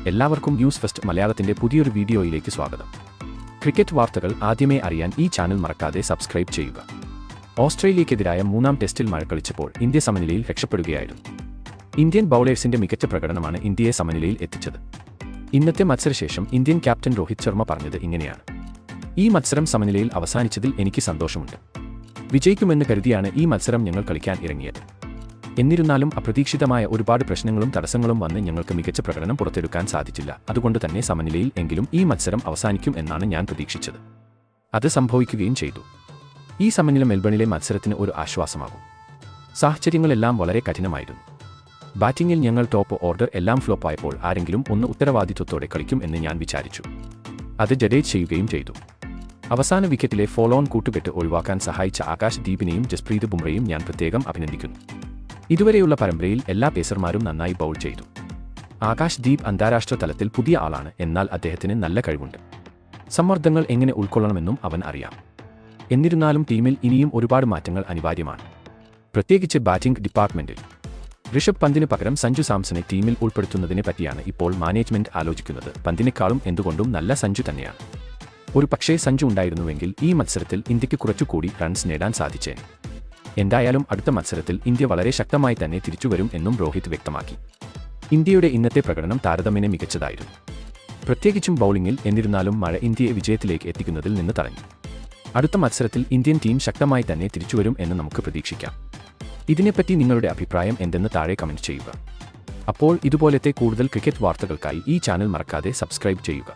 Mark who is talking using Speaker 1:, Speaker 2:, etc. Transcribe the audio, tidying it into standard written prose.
Speaker 1: എല്ലാവർക്കും news first മലയാളത്തിന്റെ പുതിയൊരു വീഡിയോയിലേക്ക് സ്വാഗതം. ക്രിക്കറ്റ് വാർത്തകൾ ആദ്യമേ അറിയാൻ ഈ ചാനൽ മറക്കാതെ സബ്സ്ക്രൈബ് ചെയ്യുക. ഓസ്ട്രേലിയക്കെതിരായ മൂന്നാം ടെസ്റ്റിൽ മഴക്കളിച്ചപ്പോൾ ഇന്ത്യ സമനിലയിൽ രക്ഷപ്പെടുകയായിരുന്നു. ഇന്ത്യൻ ബൗളേഴ്സിന്റെ മികച്ച പ്രകടനമാണ് ഇന്ത്യയെ സമനിലയിൽ എത്തിച്ചത്. ഇന്നത്തെ മത്സരശേഷം ഇന്ത്യൻ ക്യാപ്റ്റൻ രോഹിത് ശർമ്മ പറഞ്ഞത് ഇങ്ങനെയാണ്: ഈ മത്സരം സമനിലയിൽ അവസാനിച്ചതിൽ എനിക്ക് സന്തോഷമുണ്ട്. വിജയിക്കുമെന്ന് കരുതിയാണ് ഈ മത്സരം ഞങ്ങൾ കളിക്കാൻ ഇറങ്ങിയത്. എന്നിരുന്നാലും അപ്രതീക്ഷിതമായ ഒരുപാട് പ്രശ്നങ്ങളും തടസ്സങ്ങളും വന്ന് ഞങ്ങൾക്ക് മികച്ച പ്രകടനം പുറത്തെടുക്കാൻ സാധിച്ചില്ല. അതുകൊണ്ട് തന്നെ സമനിലയിൽ എങ്കിലും ഈ മത്സരം അവസാനിക്കും എന്നാണ് ഞാൻ പ്രതീക്ഷിച്ചത്. അത് സംഭവിക്കുകയും ചെയ്തു. ഈ സമനില മെൽബണിലെ മത്സരത്തിന് ഒരു ആശ്വാസമാകും. സാഹചര്യങ്ങളെല്ലാം വളരെ കഠിനമായിരുന്നു. ബാറ്റിംഗിൽ ഞങ്ങൾ ടോപ്പ് ഓർഡർ എല്ലാം ഫ്ലോപ്പായപ്പോൾ ആരെങ്കിലും ഒന്ന് ഉത്തരവാദിത്വത്തോടെ കളിക്കും എന്ന് ഞാൻ വിചാരിച്ചു. അത് ജഡേജ ചെയ്യുകയും ചെയ്തു. അവസാന വിക്കറ്റിലെ ഫോളോ ഓൺ കൂട്ടുകെട്ട് ഒഴിവാക്കാൻ സഹായിച്ച ആകാശ് ദീപിനെയും ജസ്പ്രീത് ബുംറയെയും ഞാൻ പ്രത്യേകം അഭിനന്ദിക്കുന്നു. ഇതുവരെയുള്ള പരമ്പരയിൽ എല്ലാ പേസർമാരും നന്നായി ബൗൾ ചെയ്തു. ആകാശ് ദീപ് അന്താരാഷ്ട്ര തലത്തിൽ പുതിയ ആളാണ്, എന്നാൽ അദ്ദേഹത്തിന് നല്ല കഴിവുണ്ട്. സമ്മർദ്ദങ്ങൾ എങ്ങനെ ഉൾക്കൊള്ളണമെന്നും അവൻ അറിയാം. എന്നിരുന്നാലും ടീമിൽ ഇനിയും ഒരുപാട് മാറ്റങ്ങൾ അനിവാര്യമാണ്, പ്രത്യേകിച്ച് ബാറ്റിംഗ് ഡിപ്പാർട്ട്മെന്റിൽ. ഋഷഭ് പന്തിന് പകരം സഞ്ജു സാംസണെ ടീമിൽ ഉൾപ്പെടുത്തുന്നതിനെ പറ്റിയാണ് ഇപ്പോൾ മാനേജ്മെന്റ് ആലോചിക്കുന്നത്. പന്തിനേക്കാളും എന്തുകൊണ്ടും നല്ല സഞ്ജു തന്നെയാണ്. ഒരു പക്ഷേ സഞ്ജു ഉണ്ടായിരുന്നുവെങ്കിൽ ഈ മത്സരത്തിൽ ഇന്ത്യക്ക് കുറച്ചുകൂടി റൺസ് നേടാൻ സാധിച്ചേനെ. എന്തായാലും അടുത്ത മത്സരത്തിൽ ഇന്ത്യ വളരെ ശക്തമായി തന്നെ തിരിച്ചുവരും എന്നും രോഹിത് വ്യക്തമാക്കി. ഇന്ത്യയുടെ ഇന്നത്തെ പ്രകടനം താരതമ്യേന മികച്ചതായിരുന്നു, പ്രത്യേകിച്ചും ബൗളിംഗിൽ. എന്നിരുന്നാലും മഴ ഇന്ത്യയെ വിജയത്തിലേക്ക് എത്തിക്കുന്നതിൽ നിന്ന് തടഞ്ഞു. അടുത്ത മത്സരത്തിൽ ഇന്ത്യൻ ടീം ശക്തമായി തന്നെ തിരിച്ചുവരും എന്ന് നമുക്ക് പ്രതീക്ഷിക്കാം. ഇതിനെപ്പറ്റി നിങ്ങളുടെ അഭിപ്രായം എന്തെന്ന് താഴെ കമന്റ് ചെയ്യുക. അപ്പോൾ ഇതുപോലത്തെ കൂടുതൽ ക്രിക്കറ്റ് വാർത്തകൾക്കായി ഈ ചാനൽ മറക്കാതെ സബ്സ്ക്രൈബ് ചെയ്യുക.